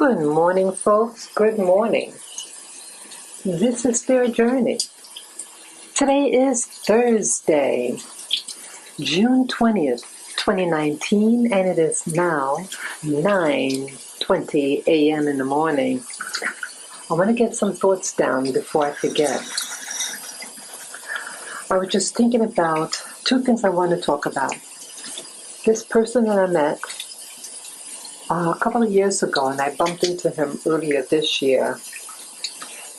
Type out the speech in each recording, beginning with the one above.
Good morning, folks. Good morning. This is their journey. Today is Thursday, June 20th, 2019, and it is now 9:20 a.m. in the morning. I want to get some thoughts down before I forget. I was just thinking about two things I want to talk about. This person that I met a couple of years ago, and I bumped into him earlier this year,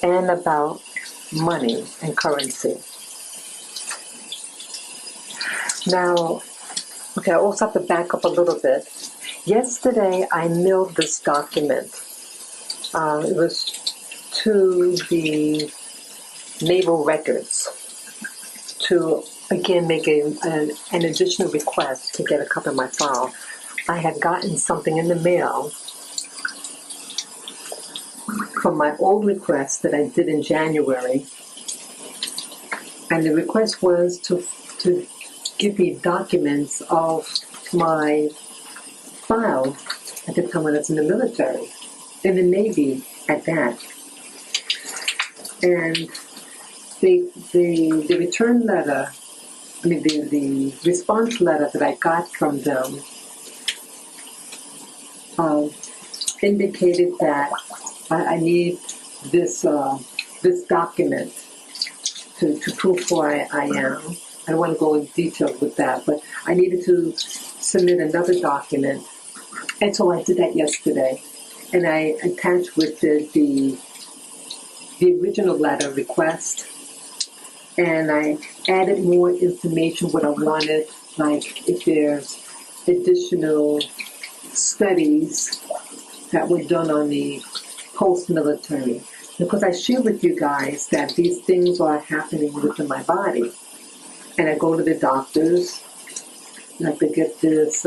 and about money and currency. Now, I also have to back up a little bit. Yesterday, I mailed this document. It was to the Naval Records to, again, make an additional request to get a copy of my file. I had gotten something in the mail from my old request that I did in January, and the request was to give me documents of my file at the time when I was in the military, in the Navy at that. And the return letter, the response letter that I got from them indicated that I need this document to prove who I am. I don't want to go in detail with that, but I needed to submit another document. And so I did that yesterday. And I attached with it the original letter request. And I added more information, what I wanted, like if there's additional studies that were done on the post-military. Because I share with you guys that these things are happening within my body. And I go to the doctors, like to get this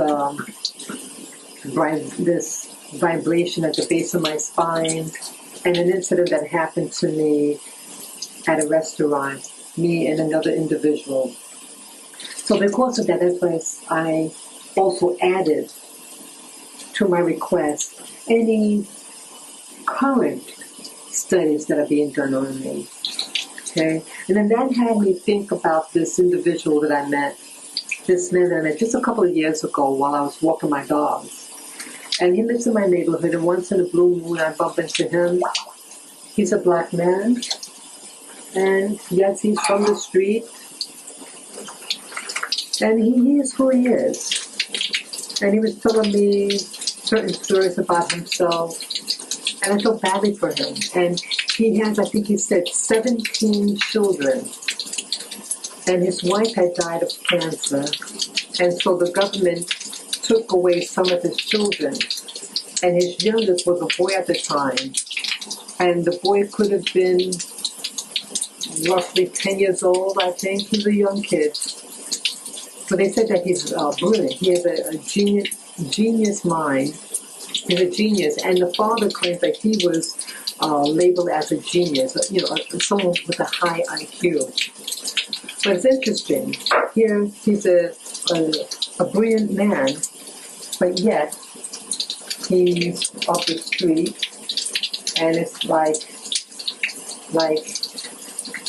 vibration at the base of my spine, and an incident that happened to me at a restaurant, me and another individual. So because of that, that's why I also added to my request any current studies that are being done on me. Okay? And then that had me think about this individual that I met, this man that I met just a couple of years ago while I was walking my dogs. And he lives in my neighborhood, and once in a blue moon I bump into him. He's a black man, and yes, he's from the street, and he is who he is. And he was telling me certain stories about himself, and I felt badly for him. And he has, I think he said, 17 children, and his wife had died of cancer, and so the government took away some of his children, and his youngest was a boy at the time, and the boy could have been roughly 10 years old, I think. He's a young kid. So they said that he's brilliant. He has a genius mind. He's a genius, and the father claims that he was labeled as a genius, someone with a high IQ. But it's interesting. Here, he's a brilliant man, but yet he's off the street, and it's like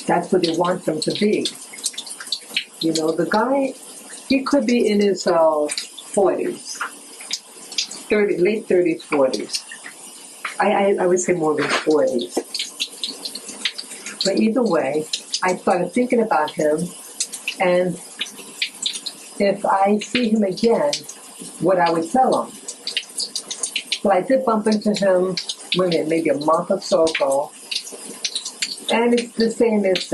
that's what they want him to be. The guy, he could be in his 40s, late 30s, 40s. I would say more than 40s. But either way, I started thinking about him, and if I see him again, what I would tell him. So I did bump into him maybe a month or so ago, and it's the same as,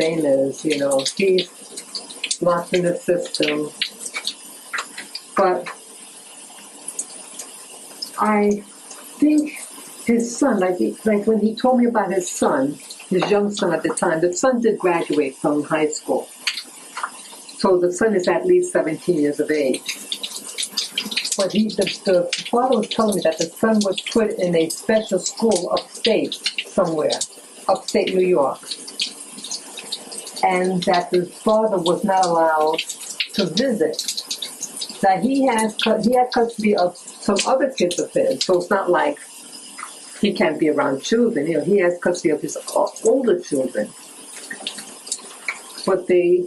he's locked in the system. But I think his son, like when he told me about his son, his young son at the time, the son did graduate from high school. So the son is at least 17 years of age. But the father was telling me that the son was put in a special school upstate somewhere, upstate New York. And that the father was not allowed to visit. That he had custody of some other kids of his, so it's not like he can't be around children. He has custody of his older children. But they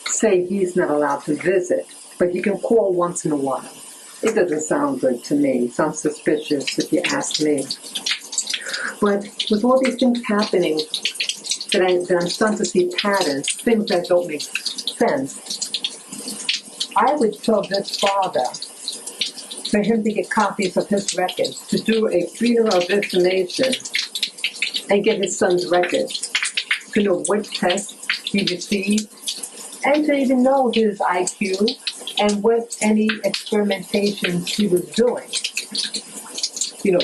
say he's not allowed to visit, but he can call once in a while. It doesn't sound good to me. It sounds suspicious if you ask me. But with all these things happening, that I'm starting to see patterns, things that don't make sense, I would tell this father for him to get copies of his records, to do a freedom of information and get his son's records, to know what tests he received, and to even know his IQ and what any experimentations he was doing.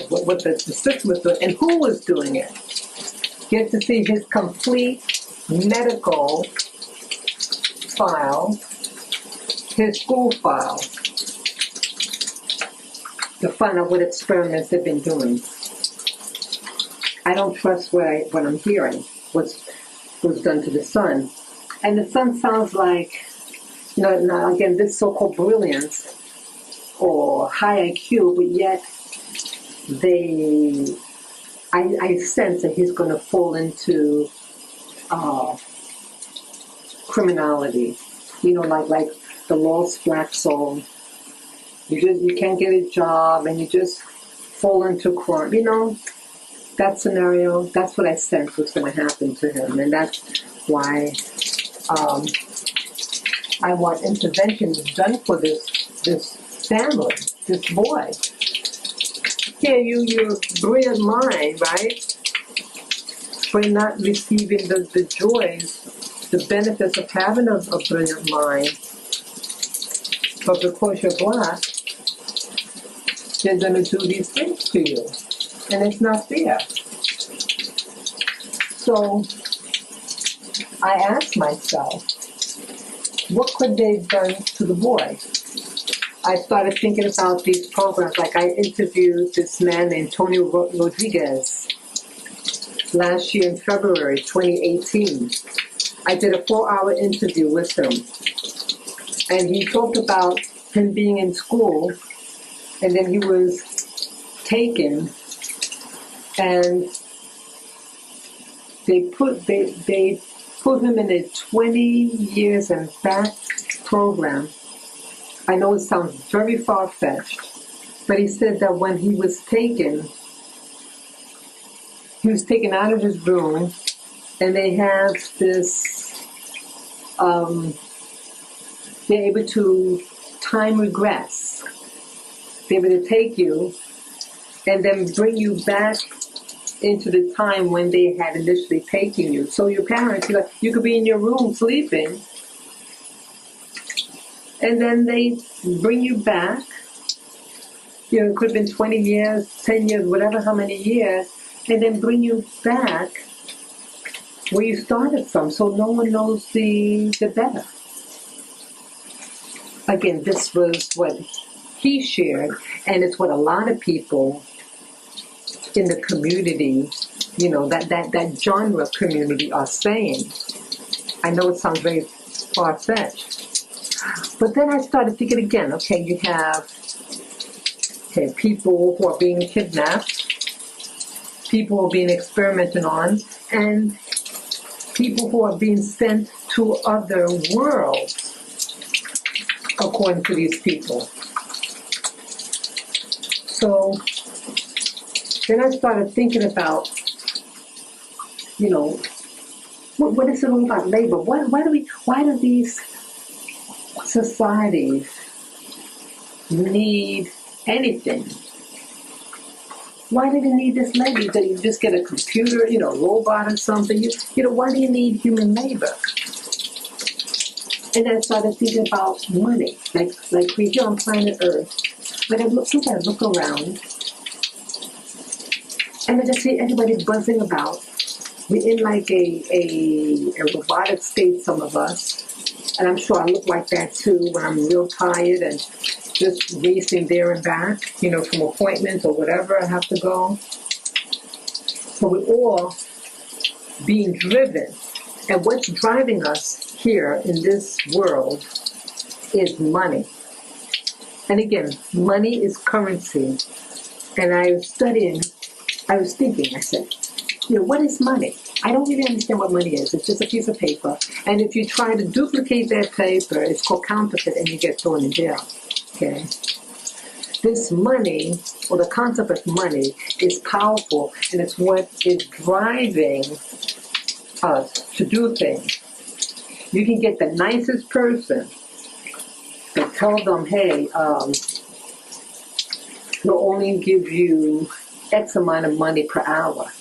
What the system was doing and who was doing it. Get to see his complete medical file, his school file, to find out what experiments they've been doing. I don't trust what I'm hearing, was done to the son. And the son sounds like, now again, this so-called brilliance or high IQ, but yet I sense that he's going to fall into criminality. Like the lost black soul. You can't get a job and you just fall into crime. That scenario, that's what I sense was going to happen to him. And that's why I want intervention done for this family, this boy. Yeah, your brilliant mind, right? But not receiving the joys, the benefits of having a brilliant mind. But because you're black, they're going to do these things to you. And it's not fair. So I asked myself, what could they have done to the boy? I started thinking about these programs. Like I interviewed this man named Tony Rodriguez last year in February 2018. I did a 4-hour interview with him. And he talked about him being in school, and then he was taken, and they put him in a 20 years and back program. I know it sounds very far-fetched, but he said that when he was taken out of his room, and they have this, they're able to time regress. They're able to take you and then bring you back into the time when they had initially taken you. So your parents, you could be in your room sleeping, and then they bring you back. It could have been 20 years, 10 years, whatever, how many years, and then bring you back where you started from, so no one knows the better. Again, this was what he shared, and it's what a lot of people in the community, that genre community are saying. I know it sounds very far-fetched. But then I started thinking again, okay, you have people who are being kidnapped, people who are being experimented on, and people who are being sent to other worlds, according to these people. So then I started thinking about, what is it all about labor? Why do these societies need anything? Why do they need this labor? That you just get a computer, robot or something? Why do you need human labor? And then I started thinking about money, like we're here on planet Earth. But I look around, and I just see everybody buzzing about. We're in like a robotic state, some of us. And I'm sure I look like that too when I'm real tired and just racing there and back, from appointments or whatever I have to go. So we're all being driven. And what's driving us here in this world is money. And again, money is currency. And I was studying I was thinking, I said, what is money? I don't really understand what money is. It's just a piece of paper. And if you try to duplicate that paper, it's called counterfeit and you get thrown in jail. Okay? This money, or the concept of money, is powerful, and it's what is driving us to do things. You can get the nicest person and tell them, hey, we'll only give you X amount of money per hour.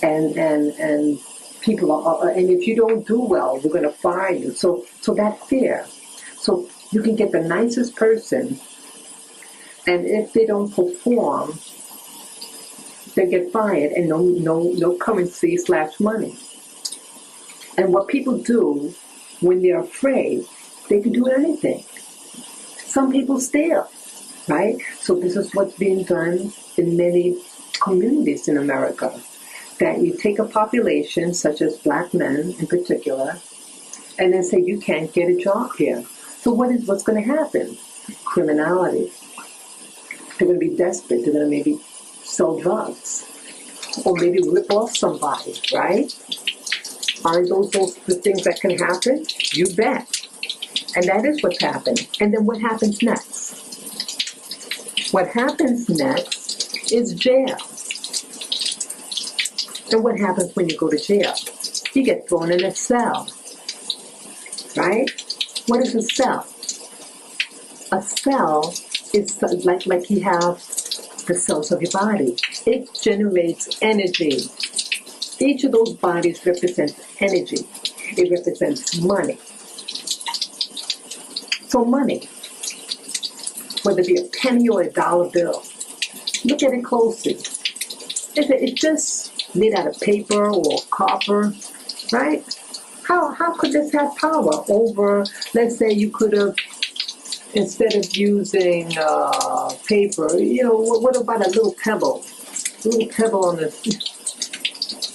And people are, and if you don't do well, we're going to fire you. So that fear. So you can get the nicest person, and if they don't perform, they get fired, and no currency/money. And what people do when they're afraid, they can do anything. Some people steal, right? So this is what's being done in many communities in America. That you take a population, such as black men in particular, and then say you can't get a job here. So what's going to happen? Criminality. They're going to be desperate. They're going to maybe sell drugs, or maybe rip off somebody, right? Aren't those the things that can happen? You bet. And that is what's happened. And then what happens next? What happens next is jail. And what happens when you go to jail? You get thrown in a cell, right? What is a cell? A cell is like you have the cells of your body. It generates energy. Each of those bodies represents energy. It represents money. So money, whether it be a penny or a dollar bill, look at it closely. It's just made out of paper or copper, right? How could this have power over, let's say you could have, instead of using paper, what about a little pebble? A little pebble on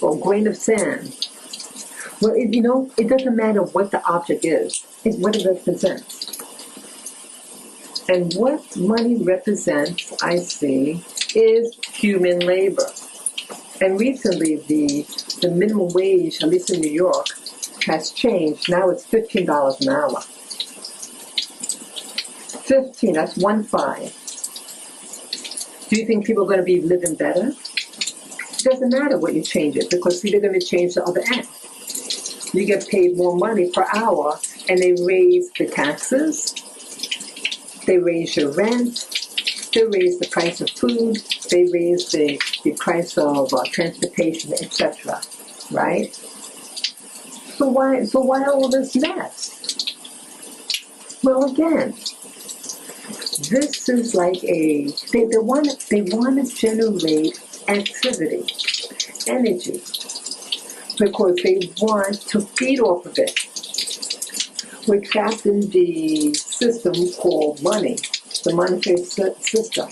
or grain of sand. Well, it doesn't matter what the object is. It's what it represents. And what money represents, I see, is human labor. And recently, the minimum wage, at least in New York, has changed. Now it's $15 an hour. 15, that's 15. Do you think people are going to be living better? It doesn't matter what you change it, because see, they're going to change the other end. You get paid more money per hour, and they raise the taxes, they raise your rent, they raise the price of food, they raise the price of transportation, etc. Right? So why all this mess? Well, again, this is like they want to generate activity, energy, because they want to feed off of it. We're trapped in the system called money, the monetary system.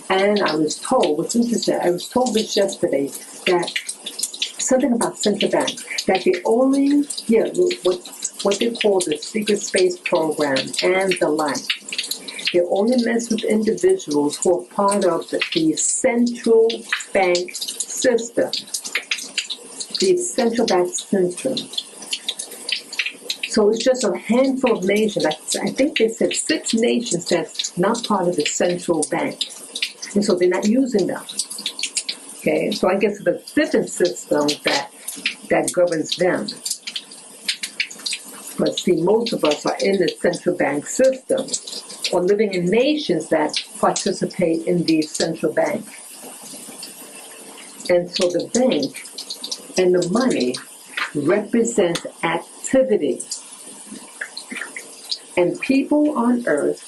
And I was told, what's interesting, I was told this yesterday, that something about central banks, that the only, what they call the secret space program and the like, they only mess with individuals who are part of the central bank system. The central bank system. So it's just a handful of nations. I think they said 6 nations that's not part of the central bank. And so they're not using them. Okay, so I guess it's a different system that governs them. But see, most of us are in the central bank system, or living in nations that participate in the central bank. And so the bank and the money represents activity. And people on earth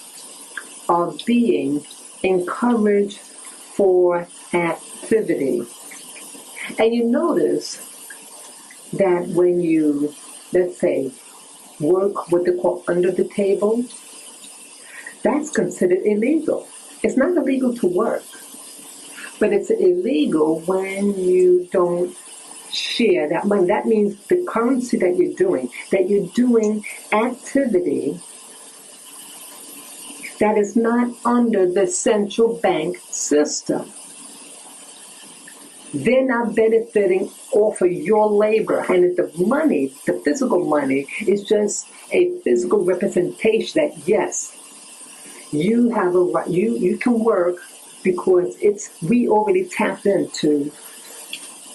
are being encouraged for activity. And you notice that when you, let's say, work what they call under the table, that's considered illegal. It's not illegal to work, but it's illegal when you don't share that money. That means the currency that you're doing activity that is not under the central bank system. They're not benefiting off of your labor. And the money, the physical money, is just a physical representation that, yes, you have a right, you can work because we already tapped into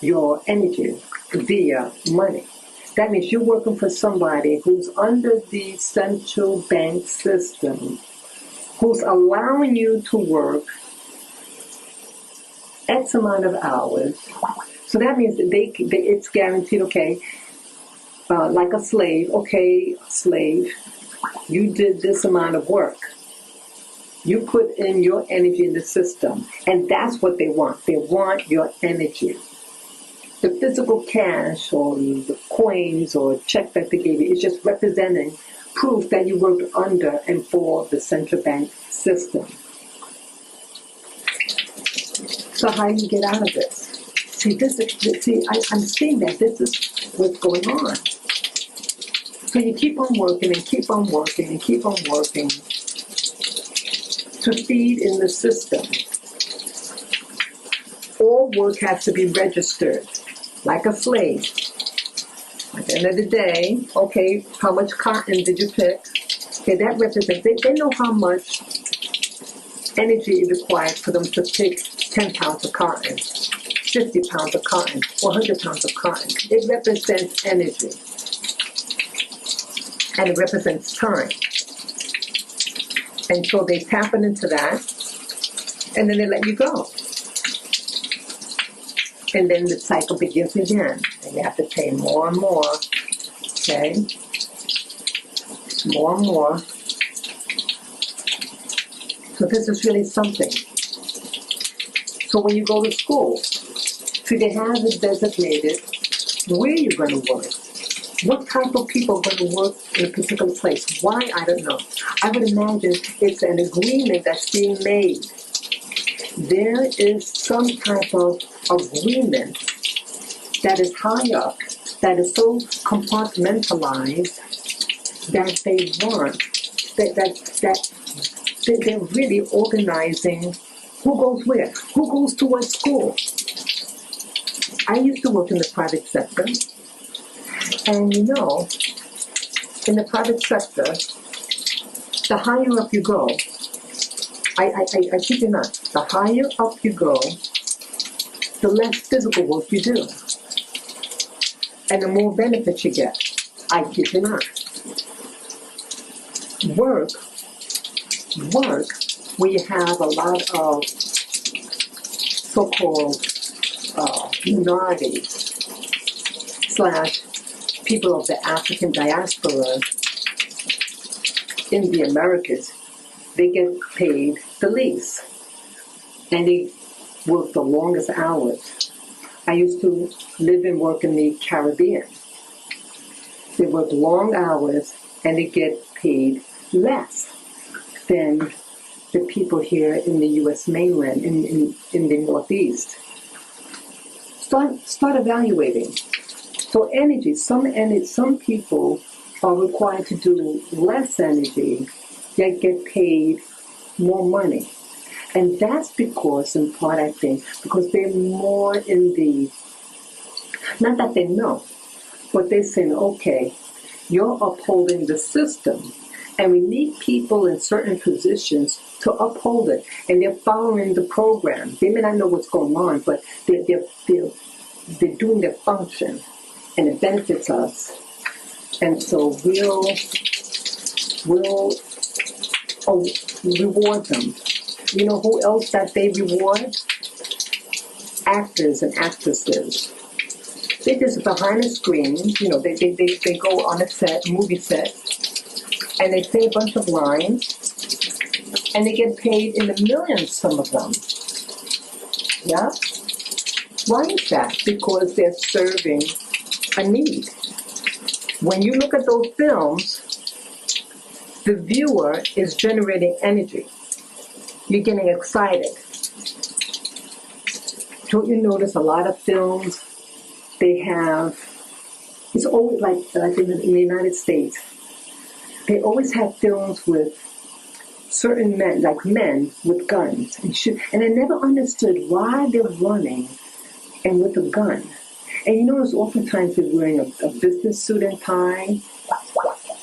your energy via money. That means you're working for somebody who's under the central bank system, who's allowing you to work X amount of hours. So that means that it's guaranteed, okay, like a slave, okay, slave, you did this amount of work. You put in your energy in the system, and that's what they want. They want your energy. The physical cash or the coins or check that they gave you is just representing proof that you worked under and for the central bank system. So how do you get out of this? I'm seeing that this is what's going on. So you keep on working and keep on working and keep on working to feed in the system. All work has to be registered, like a slave. At the end of the day, okay, how much cotton did you pick? Okay, that represents, they know how much energy is required for them to pick 10 pounds of cotton, 50 pounds of cotton, 100 pounds of cotton. It represents energy. And it represents time. And so they tap into that, and then they let you go. And then the cycle begins again. And you have to pay more and more, okay? More and more. So this is really something. So when you go to school, so they have it designated where you're going to work. What type of people are going to work in a particular place? Why? I don't know. I would imagine it's an agreement that's being made. There is some type of agreement that is high up, that is so compartmentalized that they want, that they're really organizing who goes where, who goes to what school. I used to work in the private sector. And you know, in the private sector, the higher up you go, I kid you not, the higher up you go, the less physical work you do. And the more benefits you get. I kid you not. Work, where you have a lot of so-called minorities / people of the African diaspora in the Americas, they get paid the least. And they work the longest hours. I used to live and work in the Caribbean. They work long hours and they get paid less than the people here in the U.S. mainland, in the Northeast. Start evaluating. So energy, some people are required to do less energy, yet get paid more money. And that's because, in part, I think, because they're more in the, not that they know, but they're saying, okay, you're upholding the system, and we need people in certain positions to uphold it, and they're following the program. They may not know what's going on, but they're doing their function, and it benefits us. And so we'll reward them. You know who else that they reward? Actors and actresses. They just behind the screen, you know, they go on a set, movie set, and they say a bunch of lines, and they get paid in the millions, some of them. Yeah? Why is that? Because they're serving a need. When you look at those films, the viewer is generating energy. You're getting excited. Don't you notice a lot of films, they have, it's always like in the United States, they always have films with certain men, like men with guns. And I never understood why they're running and with a gun. And you notice oftentimes they're wearing a business suit and tie.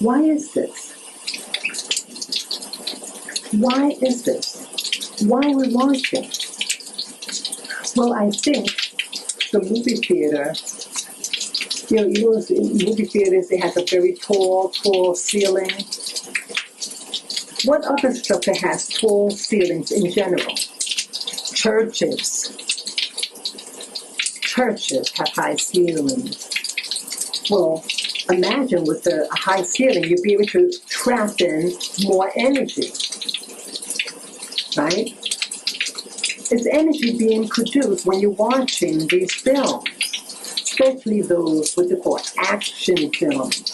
Why is this? Why is this? Why are we watching? Well, I think the movie theater, you know, in movie theaters, they have a very tall ceiling. What other structure has tall ceilings in general? Churches. Churches have high ceilings. Well, imagine with a high ceiling, you'd be able to trap in more energy, right? It's energy being produced when you're watching these films, especially those what they call action films.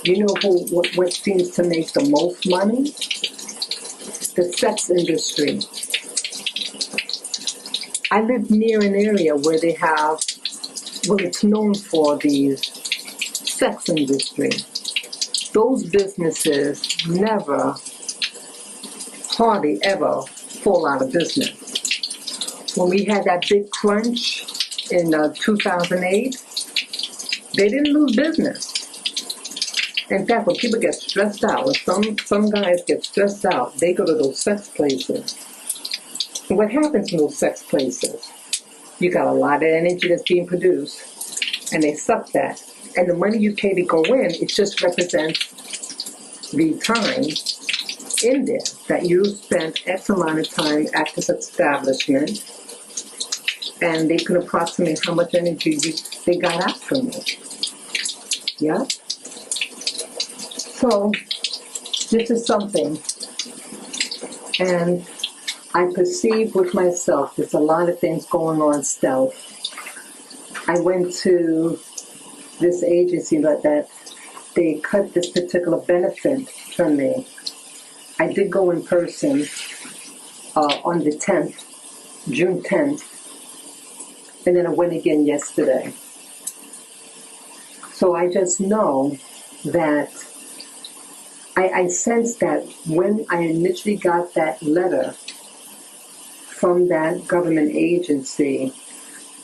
You know what seems to make the most money? The sex industry. I live near an area where they have, well, it's known for the sex industry. Those businesses never, hardly ever fall out of business. When we had that big crunch in 2008, they didn't lose business. In fact, when people get stressed out, when some guys get stressed out, they go to those sex places. And what happens in those sex places? You got a lot of energy that's being produced, and they suck that. And the money you pay to go in, it just represents the time in there that you spent X amount of time at this establishment, and they can approximate how much energy they got out from it. Yeah? So, this is something, and I perceive with myself there's a lot of things going on stealth. I went to this agency that they cut this particular benefit from me. I did go in person on the 10th, June 10th, and then I went again yesterday. So I just know that I sense that when I initially got that letter from that government agency,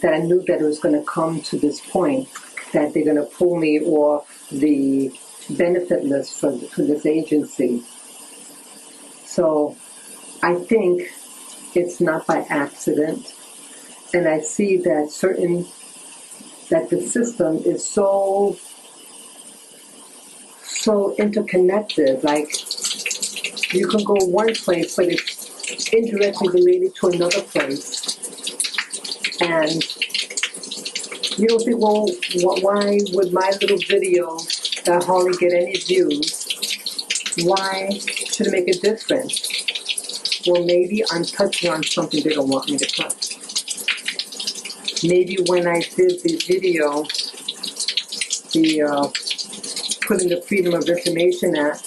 that I knew that it was going to come to this point, that they're going to pull me off the benefit list for this agency. So I think it's not by accident, and I see that that the system is so interconnected. Like, you can go one place, but it's indirectly related to another place. And you don't think, well, why would my little video that hardly get any views, why should it make a difference? Well, maybe I'm touching on something they don't want me to touch. Maybe when I did the video, putting the Freedom of Information Act,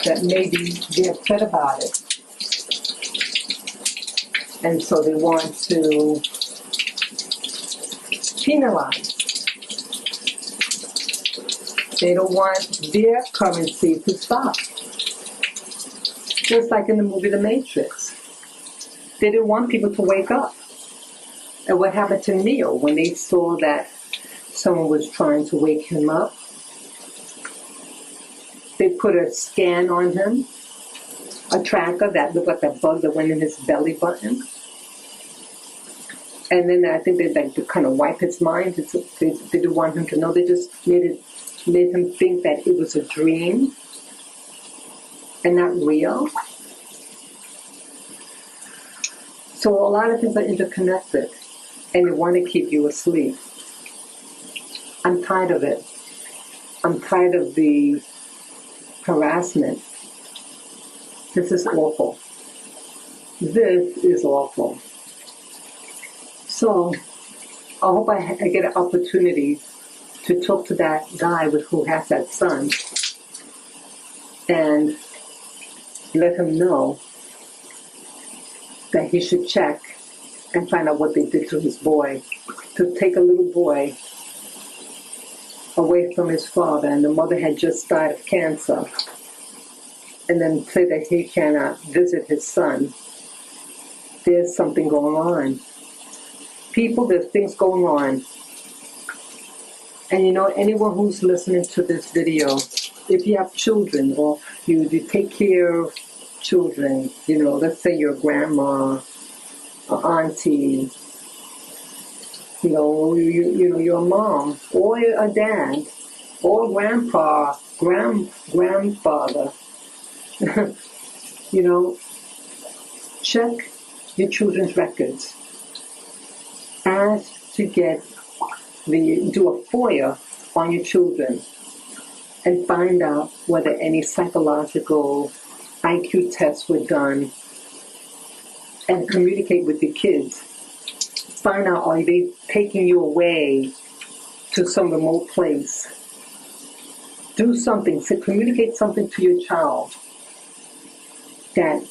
that maybe they're upset about it. And so they want to penalize. They don't want their currency to stop. Just like in the movie The Matrix. They didn't want people to wake up. And what happened to Neo when they saw that someone was trying to wake him up? They put a scan on him, a tracker that looked like that bug that went in his belly button. And then I think they like to kind of wipe his mind. They didn't want him to know. They just made him think that it was a dream and not real. So a lot of things are interconnected, and they want to keep you asleep. I'm tired of it. I'm tired of the harassment. This is awful. This is awful. So I hope I get an opportunity to talk to that guy who has that son and let him know that he should check and find out what they did to his boy, to take a little boy away from his father, and the mother had just died of cancer, and then say that he cannot visit his son. There's something going on. people, there's things going on. And you know, anyone who's listening to this video, if you have children or you take care of children, you know, let's say your grandma, or auntie, you know, your mom or a dad or grandpa, grandfather, you know, check your children's records. Ask to do a FOIA on your children and find out whether any psychological IQ tests were done, and communicate with the kids. Find out, are they taking you away to some remote place? Do something, communicate something to your child. That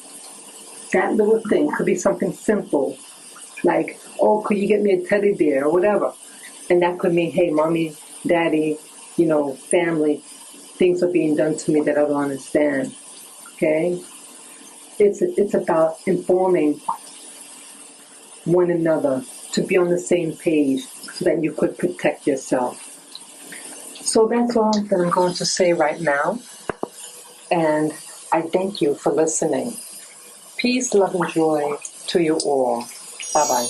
little thing could be something simple, like, oh, could you get me a teddy bear or whatever? And that could mean, hey, mommy, daddy, you know, family, things are being done to me that I don't understand. Okay? It's about informing one another to be on the same page so that you could protect yourself. So that's all that I'm going to say right now. And I thank you for listening. Peace, love, and joy to you all. Bye-bye.